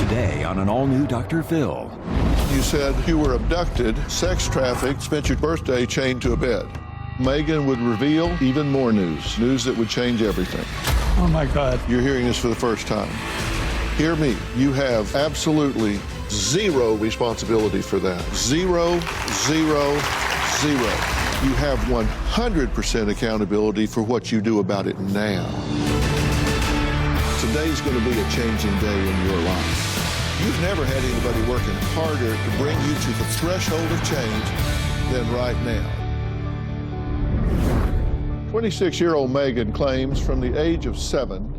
today on an all-new Dr. Phil. You said you were abducted, sex trafficked, spent your birthday chained to a bed. Megan would reveal even more news that would change everything. Oh my God. You're hearing this for the first time. Hear me, you have absolutely zero responsibility for that. Zero, zero, zero. You have 100% accountability for what you do about it now. Today's going to be a changing day in your life. You've never had anybody working harder to bring you to the threshold of change than right now. 26-year-old Megan claims from the age of 7,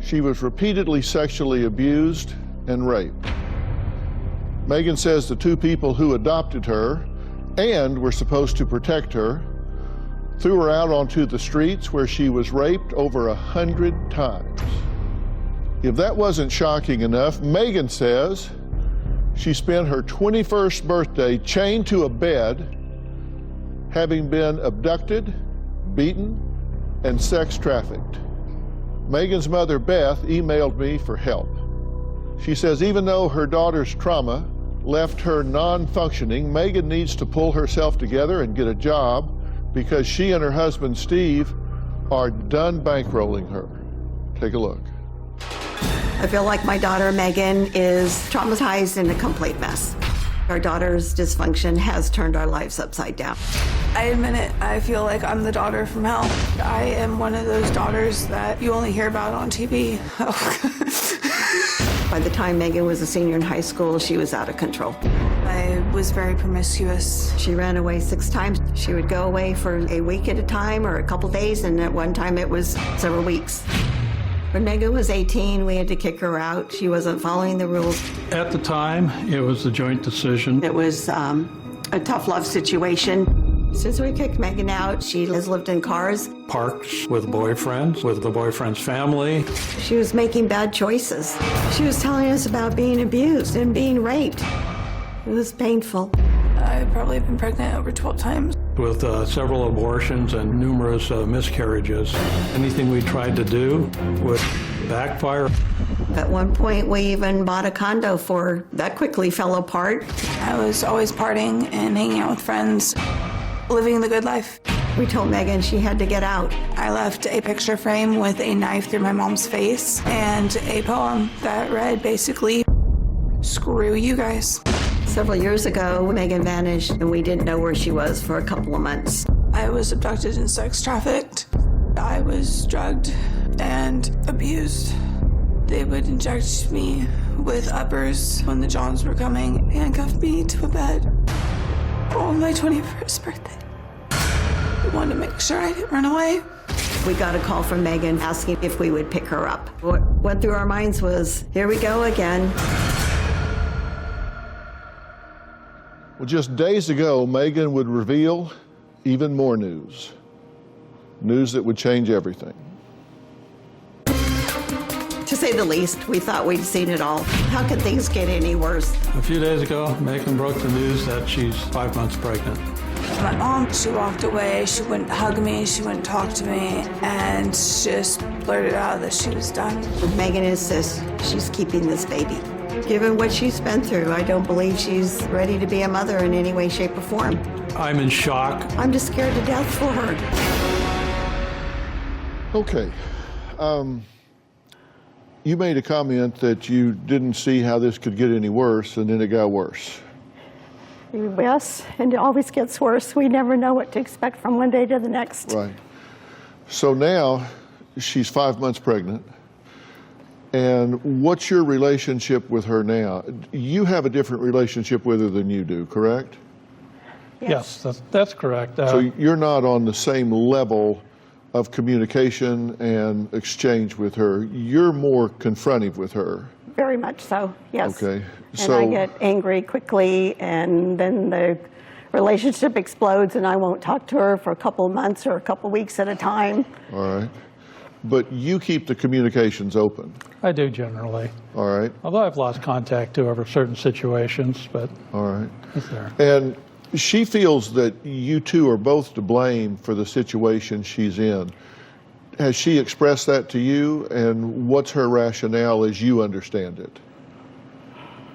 she was repeatedly sexually abused and raped. Megan says the two people who adopted her and were supposed to protect her threw her out onto the streets where she was raped over 100 times. If that wasn't shocking enough, Megan says she spent her 21st birthday chained to a bed, having been abducted, beaten, and sex trafficked. Megan's mother, Beth, emailed me for help. She says even though her daughter's trauma left her non-functioning, Megan needs to pull herself together and get a job because she and her husband, Steve, are done bankrolling her. Take a look. I feel like my daughter, Megan, is traumatized and a complete mess. Our daughter's dysfunction has turned our lives upside down. I admit it, I feel like I'm the daughter from hell. I am one of those daughters that you only hear about on TV. By the time Megan was a senior in high school, she was out of control. I was very promiscuous. She ran away 6 times. She would go away for a week at a time or a couple days, and at one time it was several weeks. When Megan was 18, we had to kick her out. She wasn't following the rules. At the time, it was a joint decision. It was a tough love situation. Since we kicked Megan out, she has lived in cars. Parks with boyfriends, with the boyfriend's family. She was making bad choices. She was telling us about being abused and being raped. It was painful. I've probably been pregnant over 12 times. With several abortions and numerous miscarriages. Anything we tried to do would backfire. At one point, we even bought a condo for her. That quickly fell apart. I was always partying and hanging out with friends, living the good life. We told Megan she had to get out. I left a picture frame with a knife through my mom's face and a poem that read basically, "Screw you guys." Several years ago, Megan vanished, and we didn't know where she was for a couple of months. I was abducted and sex trafficked. I was drugged and abused. They would inject me with uppers when the Johns were coming, handcuff me to a bed on my 21st birthday. I wanted to make sure I didn't run away. We got a call from Megan asking if we would pick her up. What went through our minds was, here we go again. Well, just days ago, Megan would reveal even more news. News that would change everything. To say the least, we thought we'd seen it all. How could things get any worse? A few days ago, Megan broke the news that she's 5 months pregnant. My mom, she walked away. She wouldn't hug me. She wouldn't talk to me. And just blurted out that she was done. Megan insists she's keeping this baby. Given what she's been through, I don't believe she's ready to be a mother in any way, shape, or form. I'm in shock. I'm just scared to death for her. Okay. You made a comment that you didn't see how this could get any worse, and then it got worse. Yes, and it always gets worse. We never know what to expect from one day to the next. Right. So now she's 5 months pregnant. And what's your relationship with her now? You have a different relationship with her than you do, correct? Yes, that's correct. So you're not on the same level of communication and exchange with her. You're more confrontive with her. Very much so, yes. Okay. And I get angry quickly, and then the relationship explodes, and I won't talk to her for a couple of months or a couple of weeks at a time. All right. But you keep the communications open. I do generally. All right. Although I've lost contact too over certain situations, but all right. It's there. And she feels that you two are both to blame for the situation she's in. Has she expressed that to you, and what's her rationale as you understand it?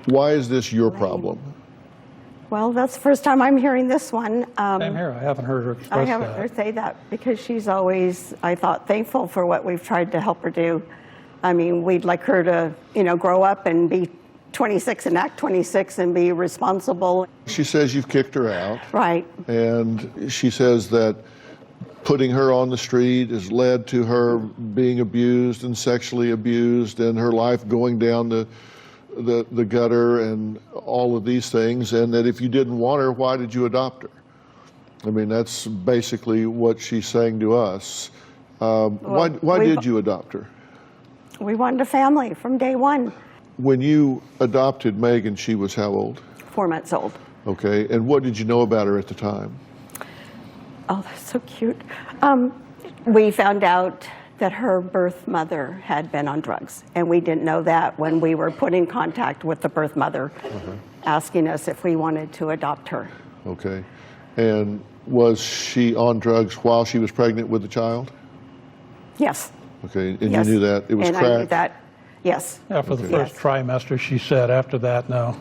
Why is this your problem? Well, that's the first time I'm hearing this one. Same here. I haven't heard her express I haven't heard her say that because she's always, I thought, thankful for what we've tried to help her do. I mean, we'd like her to, grow up and be 26 and act 26 and be responsible. She says you've kicked her out. Right. And she says that putting her on the street has led to her being abused and sexually abused and her life going down the gutter and all of these things, and that if you didn't want her, why did you adopt her? I mean, that's basically what she's saying to us. Why did you adopt her? We wanted a family from day one. When you adopted Megan, she was how old? 4 months old. Okay, and what did you know about her at the time? Oh, that's so cute. We found out that her birth mother had been on drugs, and we didn't know that when we were put in contact with the birth mother, asking us if we wanted to adopt her. Okay, and was she on drugs while she was pregnant with the child? Yes. Okay, and Yes. you knew that it was and crack? I knew that, yes. Yeah, for the Okay. first trimester, she said. After that, no.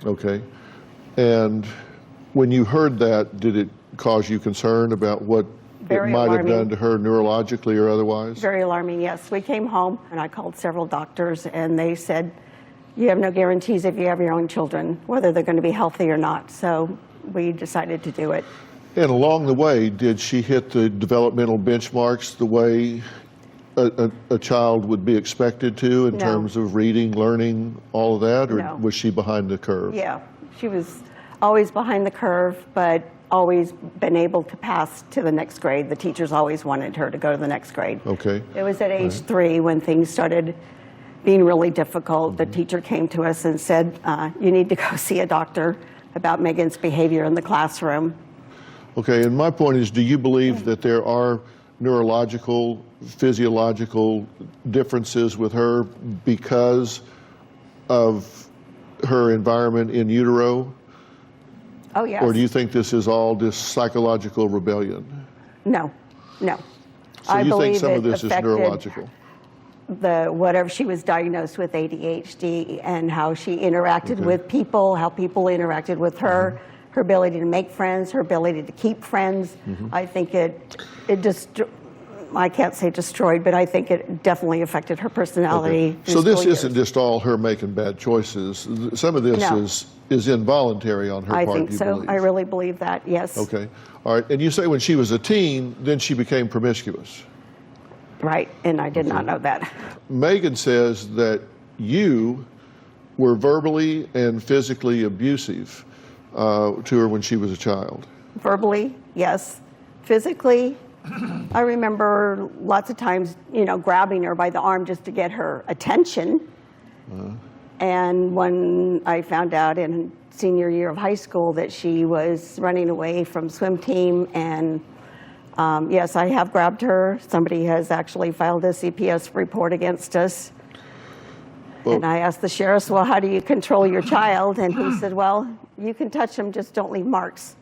Okay, and when you heard that, did it cause you concern about what Very it might have alarming. done to her neurologically or otherwise? Very alarming, yes. We came home and I called several doctors and they said, you have no guarantees if you have your own children, whether they're going to be healthy or not. So we decided to do it. And along the way, did she hit the developmental benchmarks the way a child would be expected to in No. terms of reading, learning, all of that, or No. was she behind the curve? Yeah, she was always behind the curve, but always been able to pass to the next grade. The teachers always wanted her to go to the next grade. Okay. It was at age 3 when things started being really difficult. The teacher came to us and said, you need to go see a doctor about Megan's behavior in the classroom. Okay, and my point is, do you believe that there are neurological, physiological differences with her because of her environment in utero? Oh, yes. Or do you think this is all just psychological rebellion? No, no. So I you think believe some of it this is affected neurological? whatever she was diagnosed with ADHD and how she interacted with people, how people interacted with her, her ability to make friends, her ability to keep friends. I think it just, I can't say destroyed, but I think it definitely affected her personality. So this through isn't school just all her making bad choices. Some of this No. is involuntary on her years. I part, think you so. believe? I really believe that, yes. Okay. All right. And you say when she was a teen, then she became promiscuous. Right, and I did not know that. Megan says that you were verbally and physically abusive to her when she was a child. Verbally, yes. Physically, I remember lots of times, grabbing her by the arm just to get her attention. And when I found out in senior year of high school that she was running away from swim team, and yes, I have grabbed her. Somebody has actually filed a CPS report against us. And I asked the sheriff, well, how do you control your child? And he said, well, you can touch him, just don't leave marks.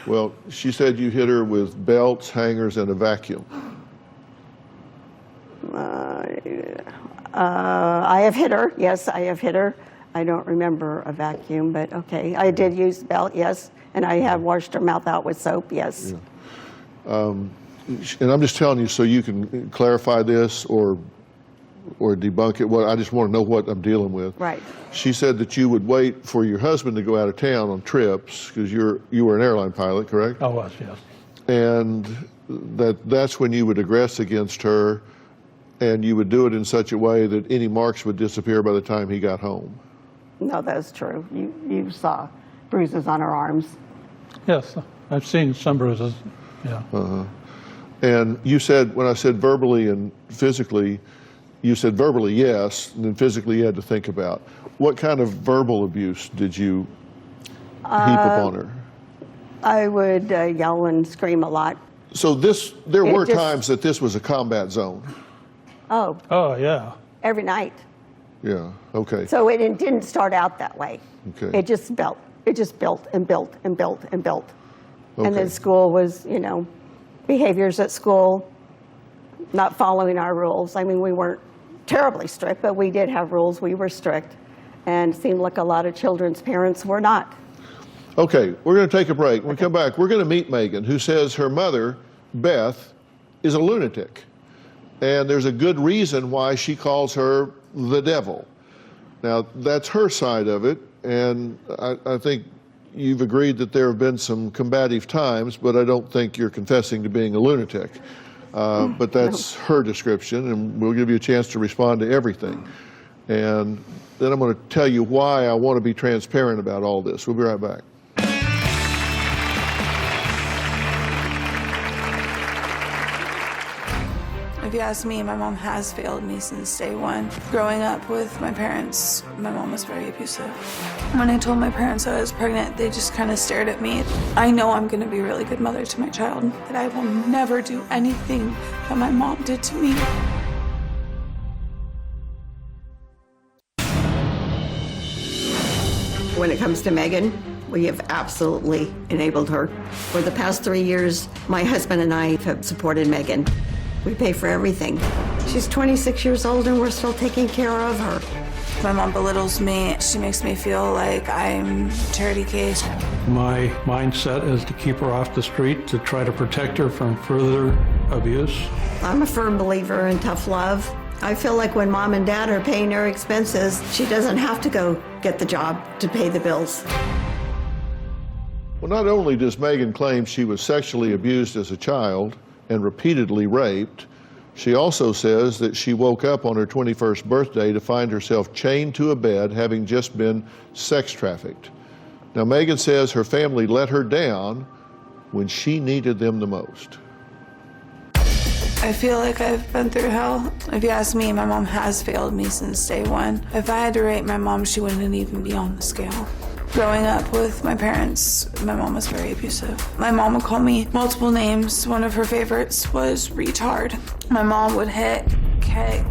Well, she said you hit her with belts, hangers, and a vacuum. I have hit her. Yes, I have hit her. I don't remember a vacuum, but okay. I did use belt, yes. And I have washed her mouth out with soap, yes. And I'm just telling you so you can clarify this or debunk it. Well, I just want to know what I'm dealing with. Right. She said that you would wait for your husband to go out of town on trips because you were an airline pilot, correct? I was, yes. And that's when you would aggress against her, and you would do it in such a way that any marks would disappear by the time he got home. No, that's true. You saw bruises on her arms. Yes, I've seen some bruises, yeah. And you said, when I said verbally and physically, you said verbally yes, and then physically you had to think about. What kind of verbal abuse did you heap upon her? I would yell and scream a lot. So there were just- times that this was a combat zone. Oh, Oh, yeah. every night. Yeah, okay. So it didn't start out that way. Okay. It just built. It just built and built and built and built. And then Okay. school was, behaviors at school, not following our rules. I mean, we weren't terribly strict, but we did have rules. We were strict. And it seemed like a lot of children's parents were not. Okay, we're going to take a break. When we come back, we're going to meet Megan, who says her mother, Beth, is a lunatic. And there's a good reason why she calls her the devil. Now, that's her side of it, and I think you've agreed that there have been some combative times, but I don't think you're confessing to being a lunatic. But that's her description, and we'll give you a chance to respond to everything. And then I'm going to tell you why I want to be transparent about all this. We'll be right back. If you ask me, my mom has failed me since day one. Growing up with my parents, my mom was very abusive. When I told my parents I was pregnant, they just kind of stared at me. I know I'm going to be a really good mother to my child, but I will never do anything that my mom did to me. When it comes to Megan, we have absolutely enabled her. For the past 3 years, my husband and I have supported Megan. We pay for everything. She's 26 years old and we're still taking care of her. My mom belittles me. She makes me feel like I'm a charity case. My mindset is to keep her off the street, to try to protect her from further abuse. I'm a firm believer in tough love. I feel like when mom and dad are paying her expenses, she doesn't have to go get the job to pay the bills. Well, not only does Megan claim she was sexually abused as a child and repeatedly raped, she also says that she woke up on her 21st birthday to find herself chained to a bed, having just been sex trafficked. Now, Megan says her family let her down when she needed them the most. I feel like I've been through hell. If you ask me, my mom has failed me since day one. If I had to rate my mom, she wouldn't even be on the scale. Growing up with my parents, my mom was very abusive. My mom would call me multiple names. One of her favorites was retard. My mom would hit, kick.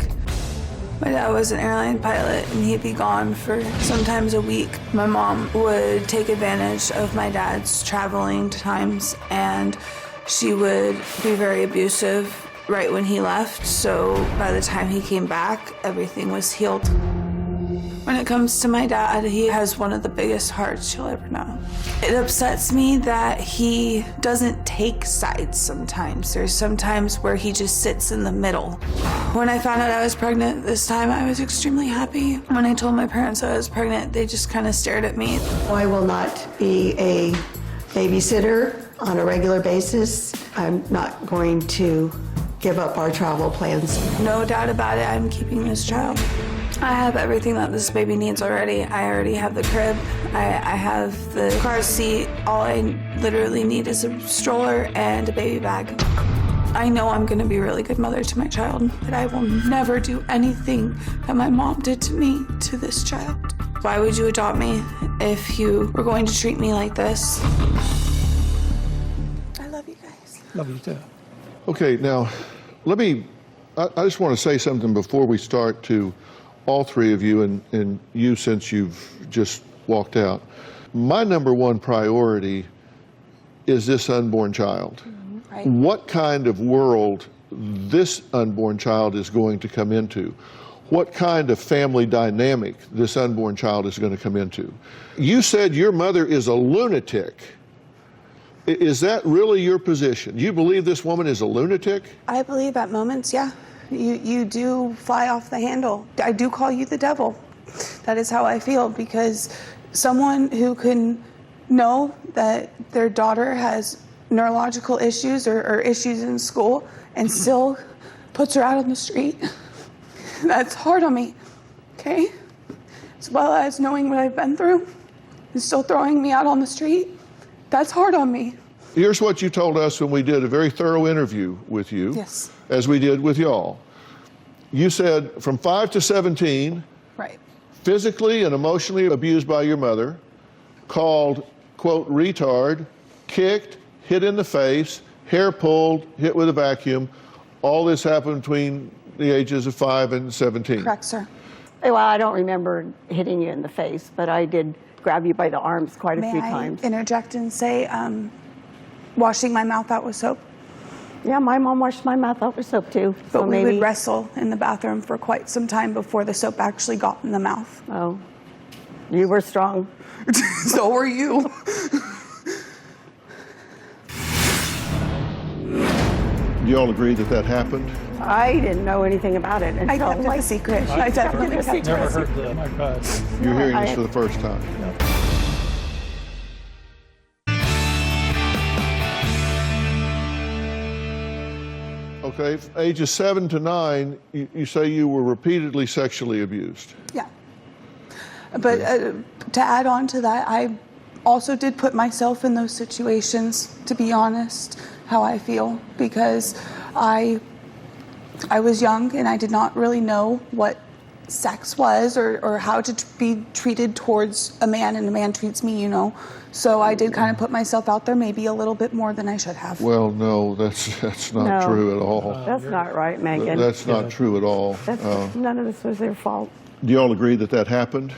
My dad was an airline pilot and he'd be gone for sometimes a week. My mom would take advantage of my dad's traveling times and she would be very abusive right when he left. So by the time he came back, everything was healed. When it comes to my dad, he has one of the biggest hearts you'll ever know. It upsets me that he doesn't take sides sometimes. There's sometimes where he just sits in the middle. When I found out I was pregnant this time, I was extremely happy. When I told my parents I was pregnant, they just kind of stared at me. I will not be a babysitter on a regular basis. I'm not going to give up our travel plans. No doubt about it, I'm keeping this child. I have everything that this baby needs already. I already have the crib. I have the car seat. All I literally need is a stroller and a baby bag. I know I'm going to be a really good mother to my child, but I will never do anything that my mom did to me to this child. Why would you adopt me if you were going to treat me like this? I love you guys. Love you too. Okay, now, I just want to say something before we start to all three of you, and you since you've just walked out. My number one priority is this unborn child. Right. What kind of world this unborn child is going to come into? What kind of family dynamic this unborn child is going to come into? You said your mother is a lunatic. Is that really your position? Do you believe this woman is a lunatic? I believe at moments, yeah. You do fly off the handle. I do call you the devil. That is how I feel, because someone who can know that their daughter has neurological issues or issues in school and still puts her out on the street, that's hard on me, okay? As well as knowing what I've been through and still throwing me out on the street, that's hard on me. Here's what you told us when we did a very thorough interview with you. Yes. As we did with y'all. You said from 5 to 17, Right. physically and emotionally abused by your mother, called, quote, retard, kicked, hit in the face, hair pulled, hit with a vacuum. All this happened between the ages of 5 and 17. Correct, sir. Well, I don't remember hitting you in the face, but I did grab you by the arms quite a few times. May I interject and say, washing my mouth out with soap? Yeah, my mom washed my mouth out with soap too. But So we maybe. would wrestle in the bathroom for quite some time before the soap actually got in the mouth. Oh, You were strong. So were you. Do you all agree that that happened? I didn't know anything about it until I kept it a secret. I definitely kept it Never a heard secret. that. My God. You're No, hearing this I- for the first time. Okay, ages 7 to 9, you say you were repeatedly sexually abused. Yeah. But to add on to that, I also did put myself in those situations, to be honest, how I feel, because I was young and I did not really know what sex was or how to be treated towards a man, and a man treats me, you know. So I did kind of put myself out there maybe a little bit more than I should have. Well, no, that's not No. true at all. That's not right, Megan. That's not true at all. None of this was their fault. Do you all agree that that happened?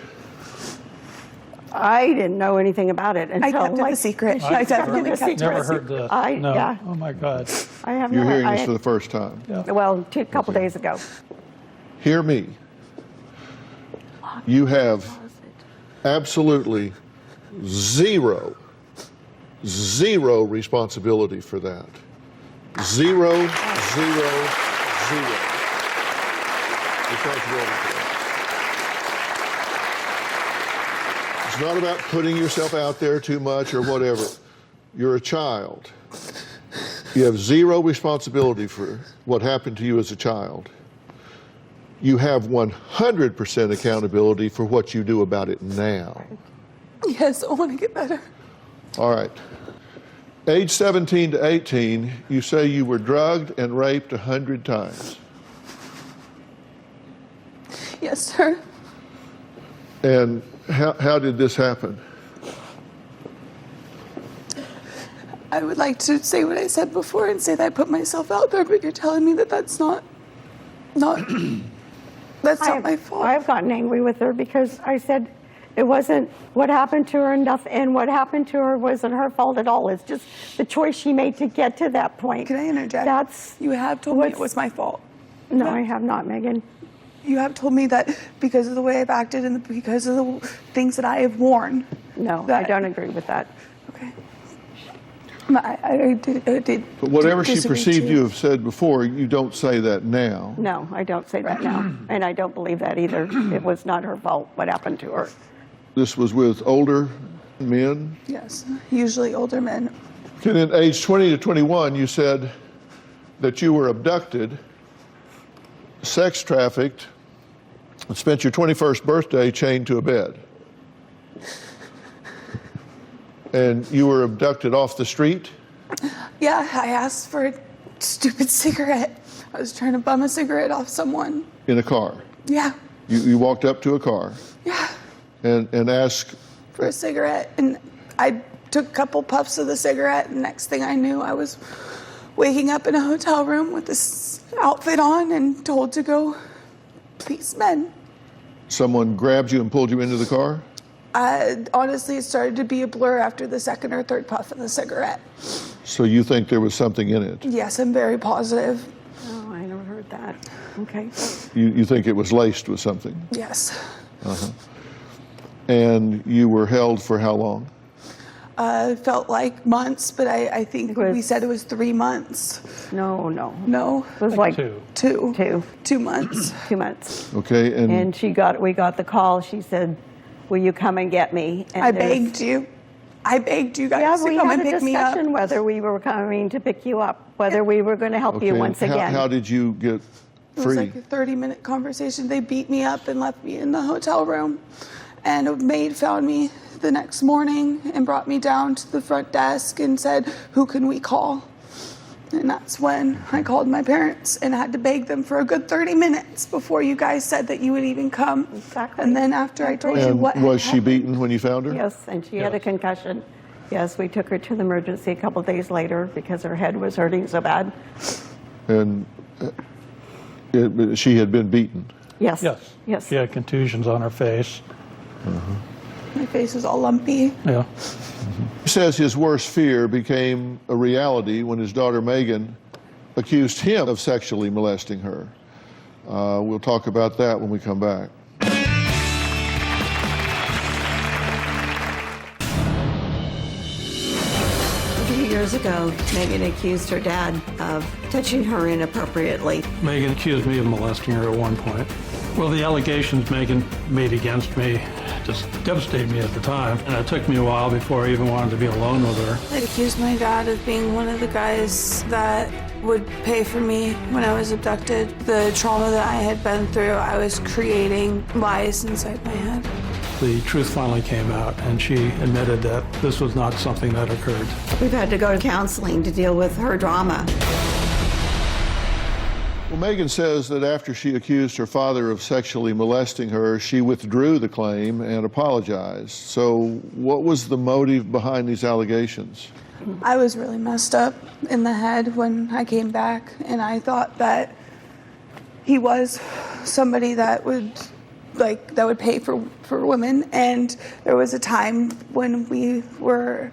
I didn't know anything about it until I kept it a secret. I definitely kept it Never a heard secret. that. No. Yeah. Oh, my God. I have You're no. hearing this for the first time. Well, a couple days ago. Hear me. You have absolutely zero responsibility for that. Zero responsibility for that. It's not about putting yourself out there too much or whatever. You're a child. You have zero responsibility for what happened to you as a child. You have 100% accountability for what you do about it now. Yes, I want to get better. All right. Age 17 to 18, you say you were drugged and raped 100 times. Yes, sir. And how did this happen? I would like to say what I said before and say that I put myself out there, but you're telling me that that's not that's not my fault. I've gotten angry with her because I said it wasn't what happened to her, and what happened to her wasn't her fault at all. It's just the choice she made to get to that point. Can I interject? That's You have told me it was my fault. No, I have not, Megan. You have told me that because of the way I've acted and because of the things that I have worn. No, I that- don't agree with that. Okay. I did. But whatever she disagree perceived too. you have said before, you don't say that now. No, I don't say that now, and I don't believe that either. It was not her fault what happened to her. This was with older men. Yes, usually older men. And in age 20 to 21, you said that you were abducted, sex trafficked, and spent your 21st birthday chained to a bed. And you were abducted off the street? Yeah, I asked for a stupid cigarette. I was trying to bum a cigarette off someone. In a car? Yeah, You walked up to a car yeah, and asked, for a cigarette. And I took a couple puffs of the cigarette, and next thing I knew, I was waking up in a hotel room with this outfit on and told to go please men. someone grabbed you and pulled you into the car? Honestly, it started to be a blur after the second or third puff of the cigarette. So you think there was something in it? Yes, I'm very positive. Oh, I never heard that. Okay. You think it was laced with something? Yes. And you were held for how long? Felt like months, but I think It was- we said it was 3 months. No. No, It was like 2. 2 months. 2 months. Okay, And we got the call. She said, "Will you come and get me?" And I there's- begged you. I begged you Yeah, guys to we come had and a pick me up. discussion whether we were coming to pick you up, whether we were going to help you okay. once How, again. how did you get It was free? like a 30-minute conversation. They beat me up and left me in the hotel room. And a maid found me the next morning and brought me down to the front desk and said, "Who can we call?" And that's when I called my parents and had to beg them for a good 30 minutes before you guys said that you would even come. Exactly. And then after I told you And what was she happened- beaten when you found her? Yes, and she had a concussion. Yes, we took her to the emergency a couple days later because her head was hurting so bad. And she had been beaten. Yes. Yes. Yes. She had contusions on her face. My face was all lumpy. Yeah. He says his worst fear became a reality when his daughter Megan accused him of sexually molesting her. We'll talk about that when we come back. years ago, Megan accused her dad of touching her inappropriately. Megan accused me of molesting her at one point. Well, the allegations Megan made against me just devastated me at the time, and it took me a while before I even wanted to be alone with her. They accused my dad of being one of the guys that would pay for me when I was abducted. The trauma that I had been through, I was creating lies inside my head. The truth finally came out, and she admitted that this was not something that occurred. We've had to go to counseling to deal with her drama. Well, Megan says that after she accused her father of sexually molesting her, she withdrew the claim and apologized. So what was the motive behind these allegations? I was really messed up in the head when I came back, and I thought that he was somebody that would pay for women. And there was a time when we were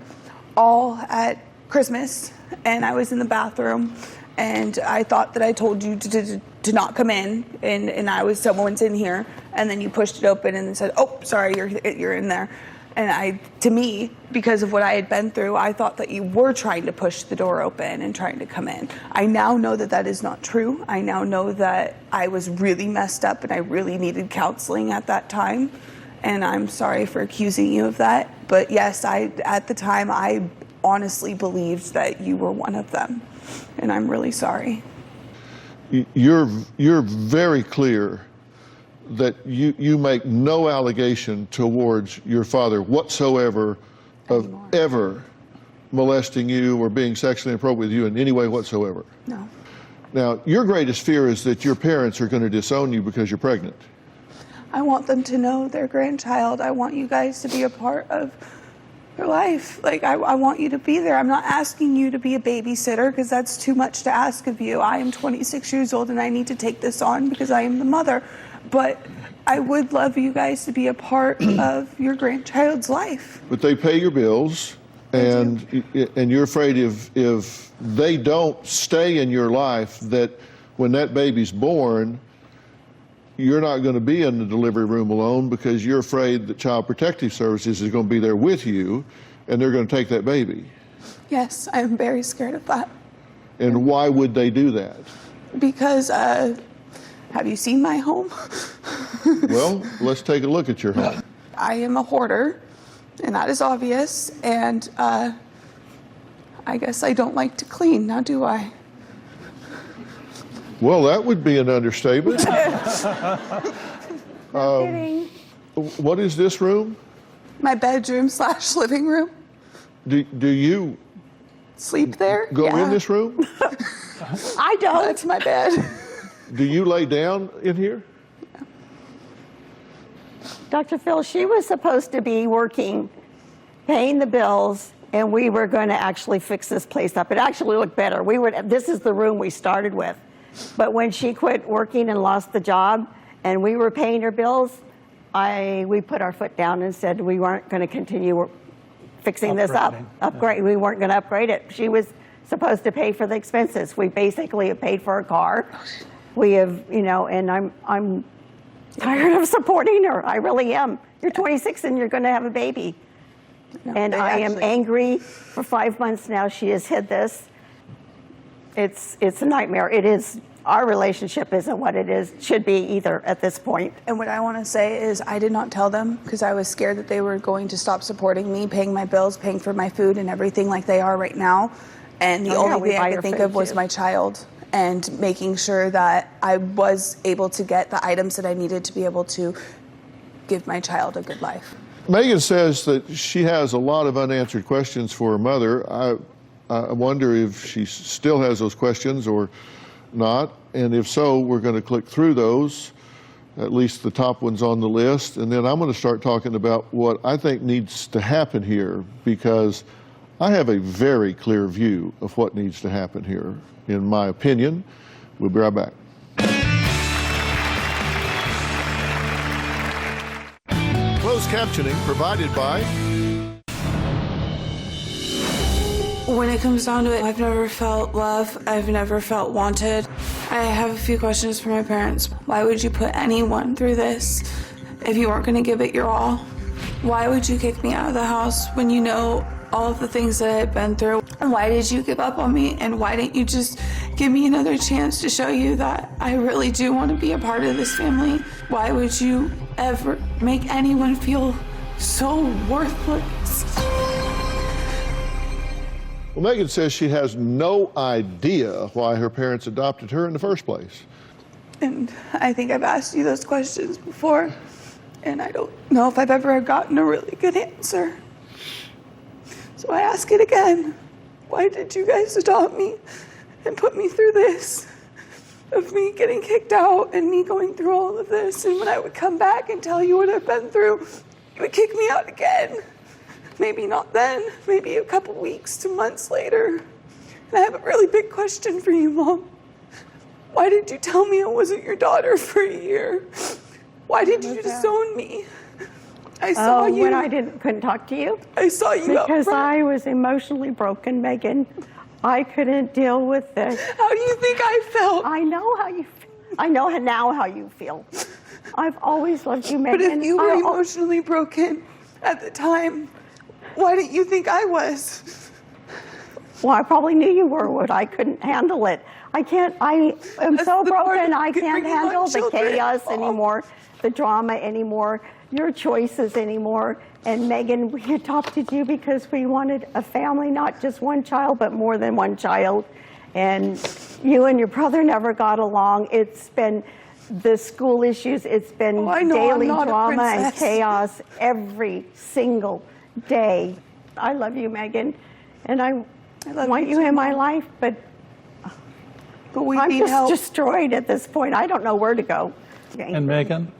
all at Christmas, and I was in the bathroom, and I thought that I told you to not come in, and someone's in here, and then you pushed it open and said, "Oh, sorry, you're in there." And to me, because of what I had been through, I thought that you were trying to push the door open and trying to come in. I now know that that is not true. I now know that I was really messed up and I really needed counseling at that time. And I'm sorry for accusing you of that. But yes, at the time, I honestly believed that you were one of them. And I'm really sorry. You're very clear that you make no allegation towards your father whatsoever of ever molesting you or being sexually inappropriate with you in any way whatsoever. No. Now, your greatest fear is that your parents are going to disown you because you're pregnant. I want them to know their grandchild. I want you guys to be a part of their life. Like, I want you to be there. I'm not asking you to be a babysitter because that's too much to ask of you. I am 26 years old and I need to take this on because I am the mother. But I would love you guys to be a part of your grandchild's life. But they pay your bills, and you're afraid if they don't stay in your life, that when that baby's born, you're not going to be in the delivery room alone because you're afraid that Child Protective Services is going to be there with you, and they're going to take that baby. Yes, I'm very scared of that. And why would they do that? Because, have you seen my home? Well, let's take a look at your home. I am a hoarder, and that is obvious, and I guess I don't like to clean, now do I? Well, that would be an understatement. What is this room? My bedroom / living room. Do you Sleep there? go Yeah. in this room? I don't. That's my bed. Do you lay down in here? Dr. Phil, she was supposed to be working, paying the bills, and we were going to actually fix this place up. It actually looked better. This is the room we started with. But when she quit working and lost the job, and we were paying her bills, we put our foot down and said we weren't going to continue fixing this up. We weren't going to upgrade it. She was supposed to pay for the expenses. We basically have paid for her car. We have, and I'm tired of supporting her. I really am. You're 26 and you're going to have a baby. No, and I am angry. For 5 months now, she has hid this. It's a nightmare. It is. Our relationship isn't what it should be either at this point. And what I want to say is I did not tell them because I was scared that they were going to stop supporting me, paying my bills, paying for my food and everything like they are right now. And the only thing I could think of was my child and making sure that I was able to get the items that I needed to be able to give my child a good life. Megan says that she has a lot of unanswered questions for her mother. I wonder if she still has those questions or not, and if so, we're going to click through those, at least the top ones on the list, and then I'm going to start talking about what I think needs to happen here, because I have a very clear view of what needs to happen here, in my opinion. We'll be right back. Closed captioning provided by... When it comes down to it, I've never felt love. I've never felt wanted. I have a few questions for my parents. Why would you put anyone through this if you weren't going to give it your all? Why would you kick me out of the house when you know all of the things that I had been through. And why did you give up on me? And why didn't you just give me another chance to show you that I really do want to be a part of this family? Why would you ever make anyone feel so worthless? Well, Megan says she has no idea why her parents adopted her in the first place. And I think I've asked you those questions before, and I don't know if I've ever gotten a really good answer. So I ask it again. Why did you guys adopt me and put me through this? Of me getting kicked out and me going through all of this, and when I would come back and tell you what I've been through, you would kick me out again. Maybe not then, maybe a couple weeks to months later. And I have a really big question for you, Mom. Why did you tell me I wasn't your daughter for a year? Why did you disown me? I saw you. When I couldn't talk to you? I saw you up Because front. I was emotionally broken, Megan. I couldn't deal with this. How do you think I felt? I know how you feel. I know now how you feel. I've always loved you, Megan. But if you were emotionally broken at the time, why didn't you think I was? Well, I probably knew you were, but I couldn't handle it. I am so broken, I can't handle the chaos anymore, the drama anymore, your choices anymore. And Megan, we adopted you because we wanted a family, not just one child, but more than one child. And you and your brother never got along. It's been the school issues, it's been daily drama and chaos every single day. I love you, Megan, and I want you in my life, but I'm just destroyed at this point. I don't know where to go. And Megan,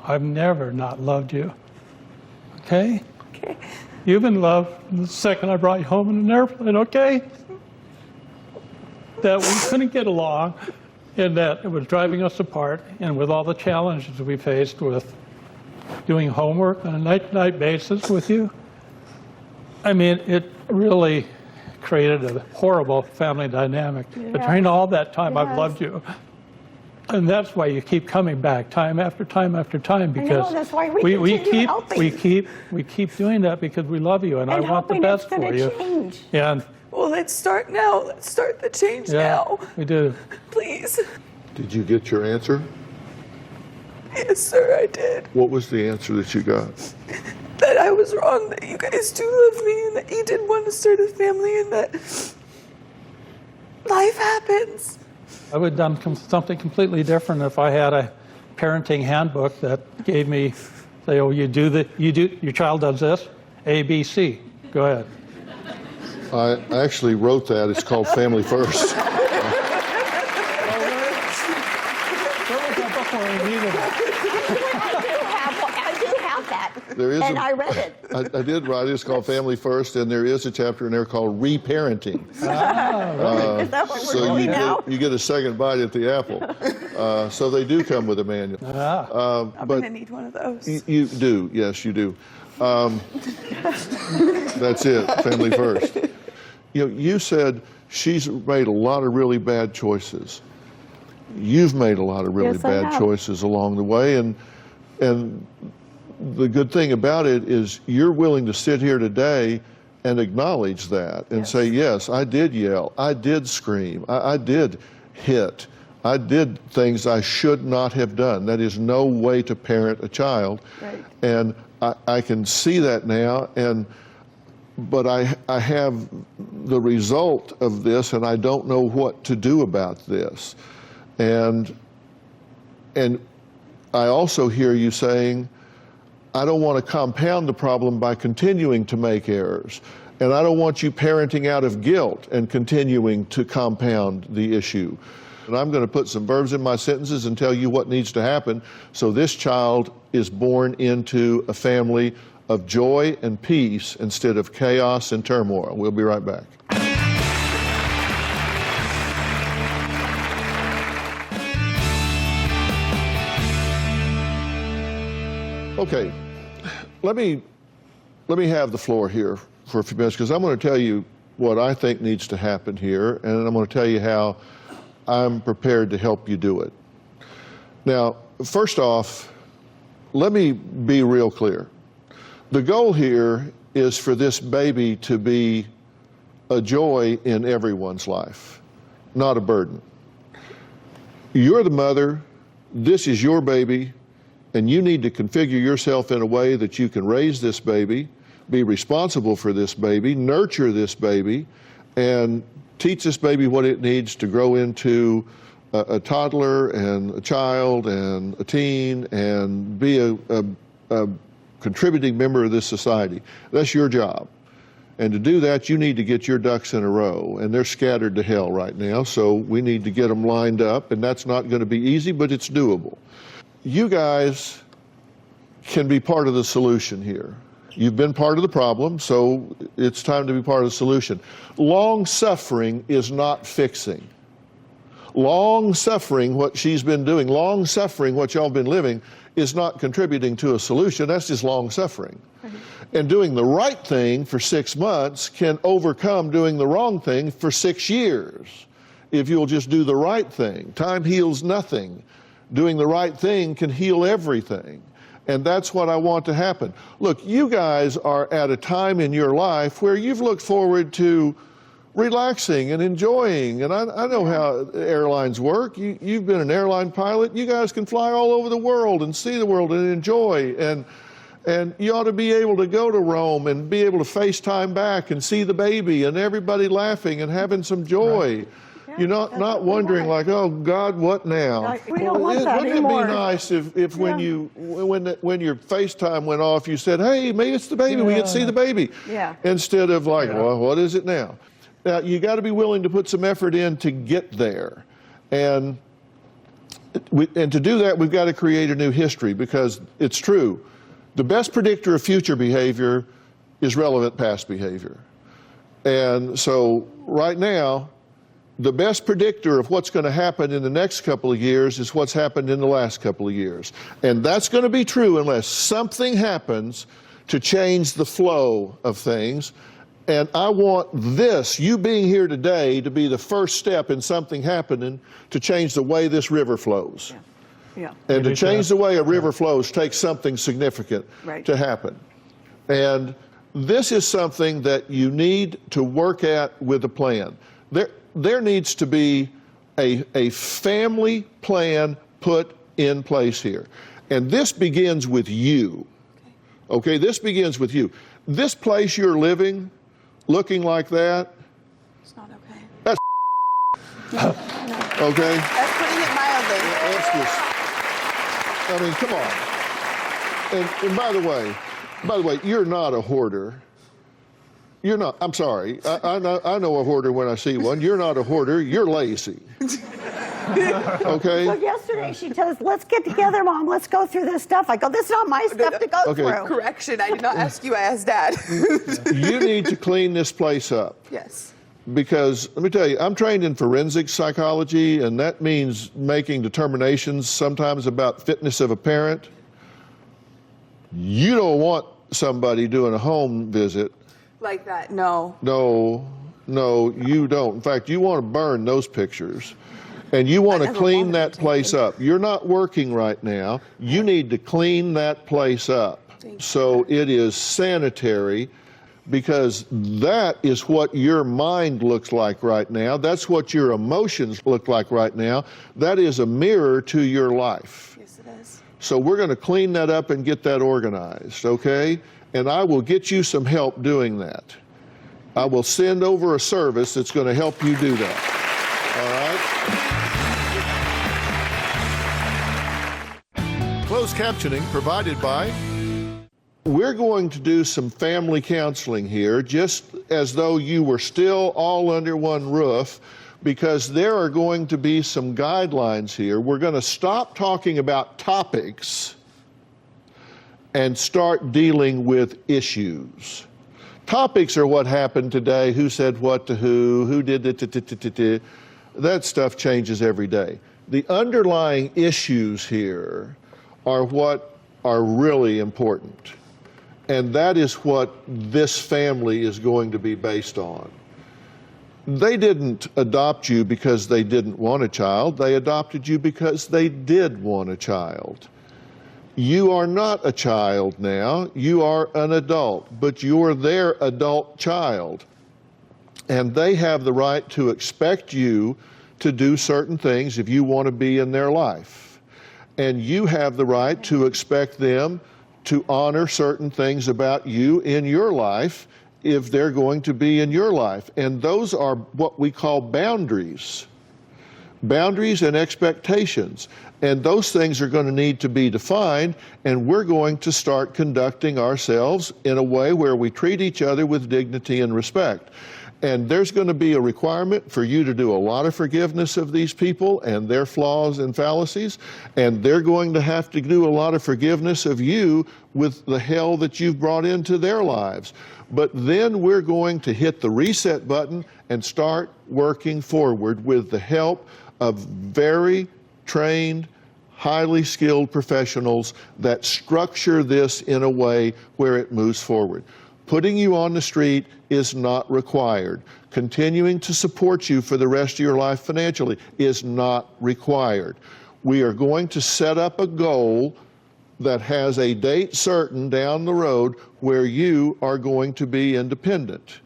I've never not loved you. Okay? Okay. You've been loved from the second I brought you home in an airplane, okay? That we couldn't get along, and that it was driving us apart, and with all the challenges we faced with doing homework on a night-to-night basis with you, I mean, it really created a horrible family dynamic. But during all that time, I've loved you. And that's why you keep coming back time after time after time, because that's why we keep doing that because we love you, and I want the best for you. Change. And well, let's start now. Let's start the change now. We do. Please. Did you get your answer? Yes, sir, I did. What was the answer that you got? That I was wrong, that you guys do love me, and that you did want to start a family, and that life happens. I would have done something completely different if I had a parenting handbook that gave me, say, oh, your child does this, A, B, C. Go ahead. I actually wrote that. It's called Family First. There is and I read it. I did write it. It's called Family First, and there is a chapter in there called Reparenting. Is that what we're doing now? You get a second bite at the apple. So they do come with a manual. I'm going to need one of those. You do. Yes, you do. That's it. Family First. You know, you said she's made a lot of really bad choices. You've made a lot of really bad choices along the way, and the good thing about it is you're willing to sit here today and acknowledge that and say, yes, I did yell, I did scream, I did hit, I did things I should not have done. That is no way to parent a child. Right. And I can see that now, but I have the result of this, and I don't know what to do about this. And I also hear you saying, I don't want to compound the problem by continuing to make errors. And I don't want you parenting out of guilt and continuing to compound the issue. And I'm going to put some verbs in my sentences and tell you what needs to happen so this child is born into a family of joy and peace instead of chaos and turmoil. We'll be right back. Okay, let me have the floor here for a few minutes, because I'm going to tell you what I think needs to happen here, and I'm going to tell you how I'm prepared to help you do it. Now, first off, let me be real clear. The goal here is for this baby to be a joy in everyone's life, not a burden. You're the mother, this is your baby, and you need to configure yourself in a way that you can raise this baby, be responsible for this baby, nurture this baby, and teach this baby what it needs to grow into a toddler and a child and a teen and be a contributing member of this society. That's your job. And to do that, you need to get your ducks in a row, and they're scattered to hell right now, so we need to get them lined up, and that's not going to be easy, but it's doable. You guys can be part of the solution here. You've been part of the problem, so it's time to be part of the solution. Long suffering is not fixing. Long suffering, what she's been doing, long suffering, what y'all been living, is not contributing to a solution. That's just long suffering. And doing the right thing for 6 months can overcome doing the wrong thing for 6 years. If you'll just do the right thing. Time heals nothing. Doing the right thing can heal everything. And that's what I want to happen. Look, you guys are at a time in your life where you've looked forward to relaxing and enjoying. And I know how airlines work. You've been an airline pilot. You guys can fly all over the world and see the world and enjoy. And you ought to be able to go to Rome and be able to FaceTime back and see the baby and everybody laughing and having some joy. Right. Yeah, you're not wondering like, oh God, what now? We don't want that wouldn't anymore. It be nice if when your FaceTime went off, you said, hey, maybe it's the baby, we get to see the baby. Yeah. Instead of like, well, what is it now? Now, you got to be willing to put some effort in to get there. And to do that, we've got to create a new history, because it's true. The best predictor of future behavior is relevant past behavior. And so right now, the best predictor of what's going to happen in the next couple of years is what's happened in the last couple of years. And that's going to be true unless something happens to change the flow of things. And I want this, you being here today, to be the first step in something happening to change the way this river flows. Yeah. And to change the way a river flows takes something significant to happen. And this is something that you need to work at with a plan. There needs to be a family plan put in place here. And this begins with you. Okay, this begins with you. This place you're living, looking like that. It's not okay. That's okay? That's putting it mildly. That's just, I mean, come on. And by the way, you're not a hoarder. You're not, I'm sorry. I know a hoarder when I see one. You're not a hoarder, you're lazy. Okay? Well, yesterday she told us, let's get together, Mom, let's go through this stuff. I go, this is not my stuff to go through. Correction, I did not ask you, I asked Dad. You need to clean this place up. Yes. Because, let me tell you, I'm trained in forensic psychology, and that means making determinations sometimes about fitness of a parent. You don't want somebody doing a home visit. Like that, no. No, you don't. In fact, you want to burn those pictures. And you want to clean that place up. You're not working right now. You need to clean that place up so it is sanitary, because that is what your mind looks like right now. That's what your emotions look like right now. That is a mirror to your life. Yes, it is. So we're going to clean that up and get that organized, okay? And I will get you some help doing that. I will send over a service that's going to help you do that. All right? Closed captioning provided by... We're going to do some family counseling here, just as though you were still all under one roof, because there are going to be some guidelines here. We're going to stop talking about topics and start dealing with issues. Topics are what happened today, who said what to who did it, that stuff changes every day. The underlying issues here are what are really important. And that is what this family is going to be based on. They didn't adopt you because they didn't want a child. They adopted you because they did want a child. You are not a child now, you are an adult, but you're their adult child. And they have the right to expect you to do certain things if you want to be in their life. And you have the right to expect them to honor certain things about you in your life if they're going to be in your life. And those are what we call boundaries. Boundaries and expectations. And those things are going to need to be defined, and we're going to start conducting ourselves in a way where we treat each other with dignity and respect. And there's going to be a requirement for you to do a lot of forgiveness of these people and their flaws and fallacies, and they're going to have to do a lot of forgiveness of you with the hell that you've brought into their lives. But then we're going to hit the reset button and start working forward with the help of very trained, highly skilled professionals that structure this in a way where it moves forward. Putting you on the street is not required. Continuing to support you for the rest of your life financially is not required. We are going to set up a goal that has a date certain down the road where you are going to be independent.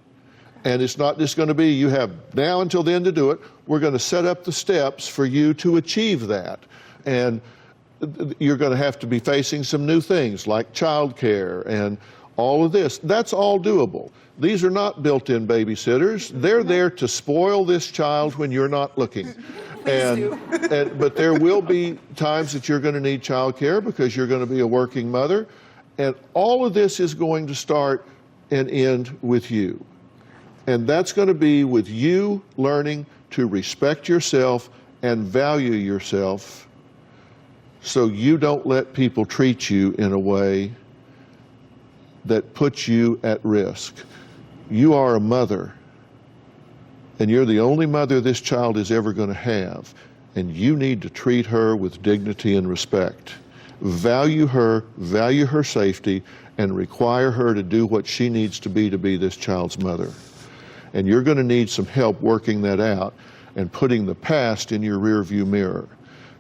And it's not just going to be you have now until then to do it. We're going to set up the steps for you to achieve that. And you're going to have to be facing some new things like childcare and all of this. That's all doable. These are not built-in babysitters. They're there to spoil this child when you're not looking. But there will be times that you're going to need childcare because you're going to be a working mother. And all of this is going to start and end with you. And that's going to be with you learning to respect yourself and value yourself so you don't let people treat you in a way that puts you at risk. You are a mother, and you're the only mother this child is ever going to have, and you need to treat her with dignity and respect. Value her safety, and require her to do what she needs to be this child's mother. And you're going to need some help working that out and putting the past in your rearview mirror.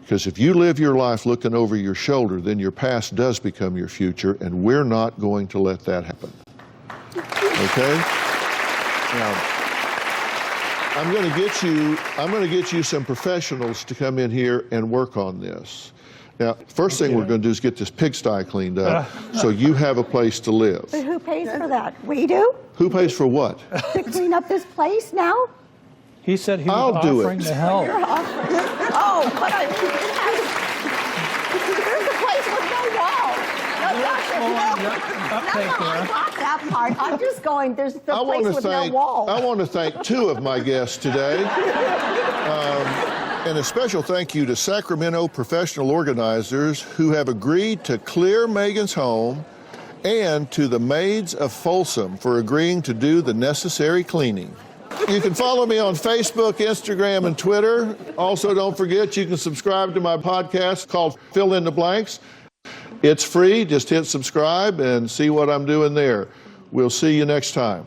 Because if you live your life looking over your shoulder, then your past does become your future, and we're not going to let that happen. Okay? Now, I'm going to get you some professionals to come in here and work on this. Now, first thing we're going to do is get this pigsty cleaned up so you have a place to live. But who pays for that? We do? Who pays for what? To clean up this place now? He said he was offering to help. You're offering. Oh, but I mean, there's a place with no walls. I got that part. I'm just going, there's the place with no walls. I want to thank two of my guests today. And a special thank you to Sacramento professional organizers who have agreed to clear Megan's home, and to the Maids of Folsom for agreeing to do the necessary cleaning. You can follow me on Facebook, Instagram, and Twitter. Also, don't forget you can subscribe to my podcast called Fill in the Blanks. It's free. Just hit subscribe and see what I'm doing there. We'll see you next time.